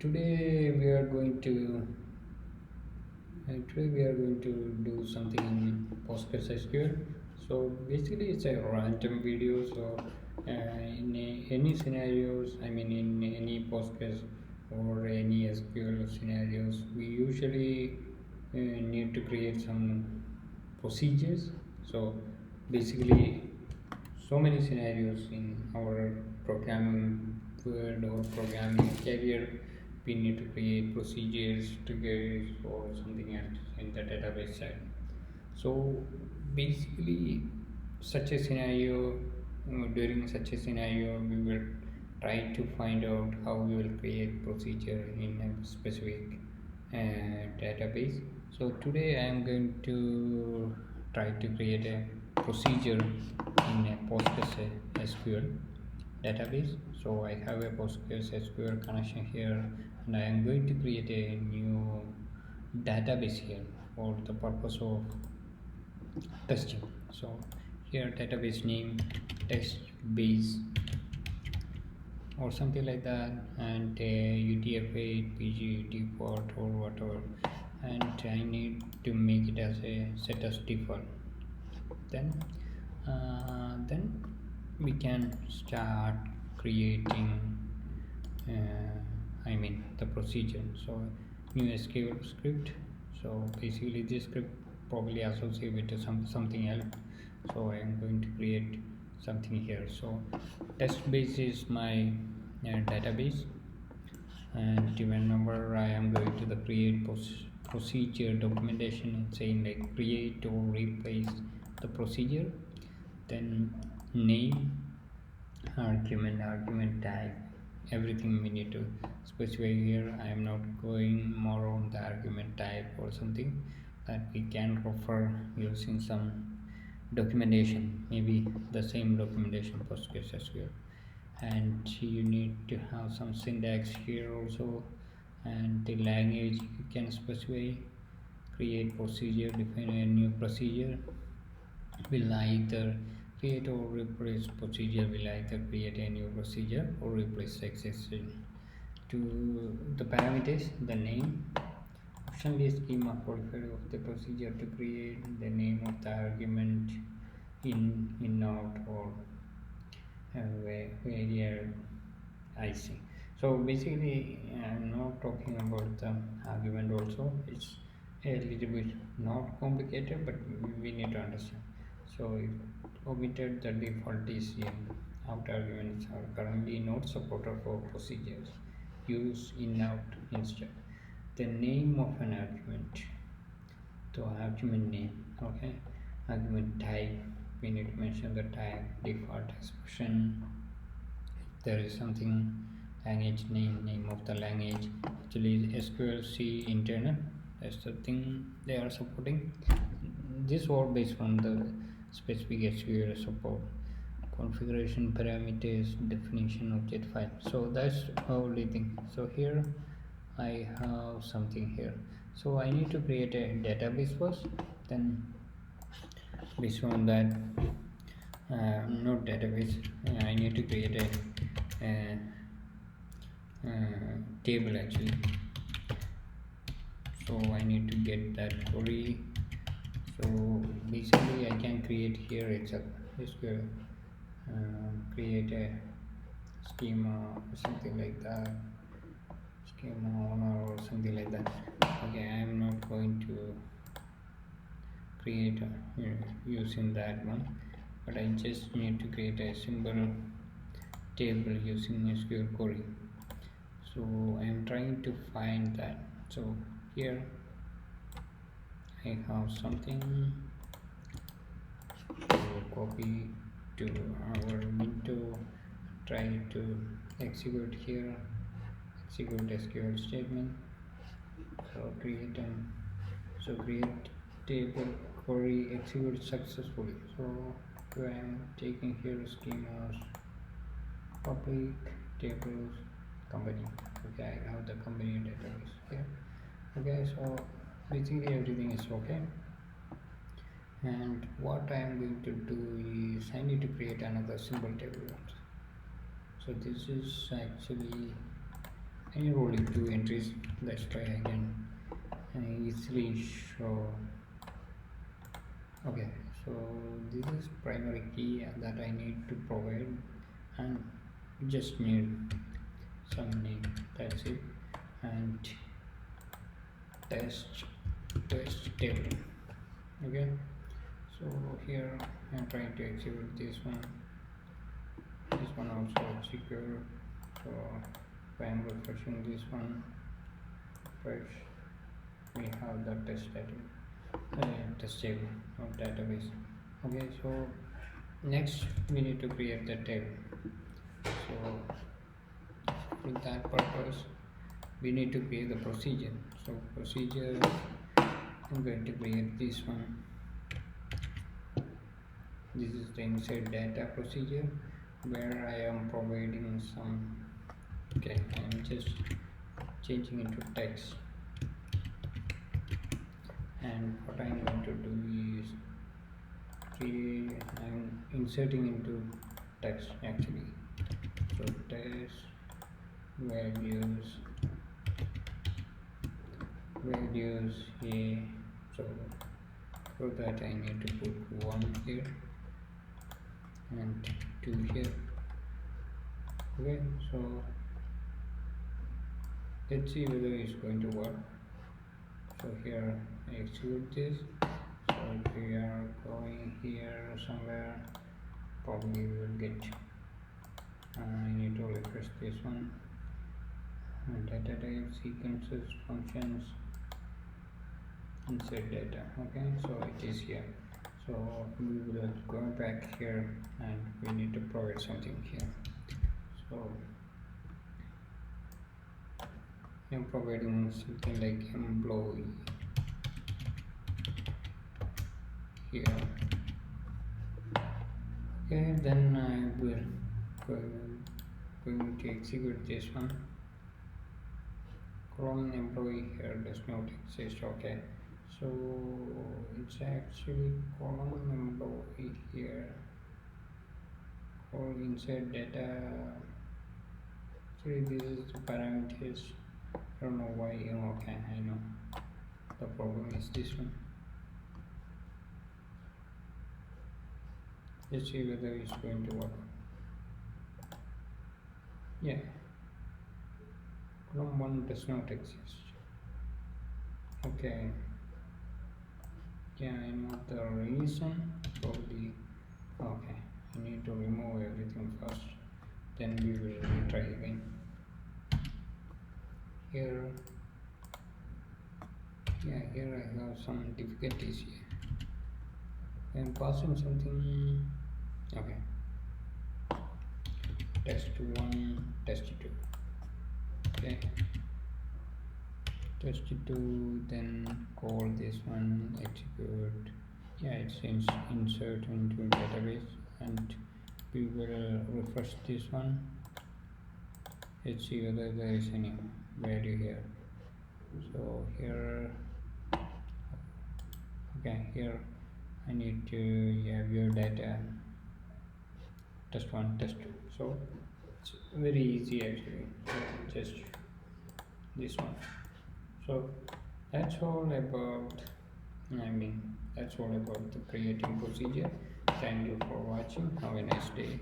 today we are going to do something in postgresql. So basically it's a random video. So in any scenarios, I mean in any postgres or any sql scenarios, we usually need to create some procedures. So basically so many scenarios in our programming world or programming career, we need to create procedures, triggers, or something else in the database side. So basically such a scenario, during such a scenario we will try to find out how we will create procedure in a specific database. So today I am going to try to create a procedure in a postgresql database. So I have a postgresql connection here, and I am going to create a new database here for the purpose of testing. So here database name test base or something like that, and UTF-8 PG default or whatever, and I need to make it as a set as default. Then we can start creating I mean the procedure. So new SQL script. So basically this script probably associated with something else, so I am going to create something here. So test base is my database, and whenever I am going to the create procedure documentation, it's saying like create or replace the procedure, then name, argument type, everything we need to specify here. I am not going more on the argument type or something that we can refer using some documentation, maybe the same documentation postgresql. And you need to have some syntax here also, and the language you can specify create procedure, define a new procedure, will either create or replace procedure, will either create a new procedure or replace existing. To the parameters, the name, optionally schema qualifier of the procedure to create the name of the argument in out or where I see. So basically I'm not talking about the argument also. It's a little bit not complicated, but we need to understand. So if omitted the default DCM, out arguments are currently not supported for procedures. Use in out instead. The name of an argument. So argument name, okay. Argument type, we need to mention the type, default expression. There is something language name of the language. Actually SQLC internal, that's the thing they are supporting. This all based on the specific SQL support. Configuration parameters, definition object file. So that's the only thing. So here I have something here. So I need to create a database first, then based on that not database, I need to create a table actually. So I need to get that query. So basically I can create here itself, just create a schema or something like that, schema owner or something like that. Okay, I am not going to create using that one, but I just need to create a simple table using SQL query. So I am trying to find that. So here I have something to copy to our window, try to execute here, execute SQL statement. So create table query, execute successfully. So I am taking here schemas, public tables, company. Okay, I have the company database here. Okay, so basically everything is okay. And what I am going to do is I need to create another symbol table. So this is actually I need only 2 entries, that's why I can easily show. Okay, so this is primary key that I need to provide, and just need some name, that's it, and test table. Okay, so here I'm trying to execute this one also execute. So if I'm refreshing this one, fresh, we have the test table of database. Okay, so next we need to create the table. So for that purpose we need to create the procedure. So procedure, I'm going to create this one. This is the insert data procedure where I am providing some. Okay, I'm just changing into text, and what I'm going to do is I'm inserting into text actually. So text values a. So for that I need to put 1 here and 2 here. Okay, so let's see whether it's going to work. So here I execute this. So if we are going here somewhere, probably we will get. I need to refresh this one. Data type, sequences, functions, insert data. Okay, so it is here. So we will go back here and we need to provide something here. So I'm providing something like employee here. Okay, then I will going to execute this one. Column employee here does not exist. Okay, so it's actually column employee here. Or insert data. Actually, this is the parameters. I don't know why. Okay, I know. The problem is this one. Let's see whether it's going to work. Yeah. Column 1 does not exist. Okay. Yeah, I know the reason. Probably. Okay. I need to remove everything first. Then we will try again. Here. Yeah, here I have some difficulties here. I'm passing something. Okay. Test 1, test 2. Okay. Test 2, then call this one, execute. Yeah, it's insert into database, and we will refresh this one. Let's see whether there is any value here. So here, okay, here I need to view data, test 1, test 2. So it's very easy actually. So just this one. So that's all about. That's all about the creating procedure. Thank you for watching. Have a nice day.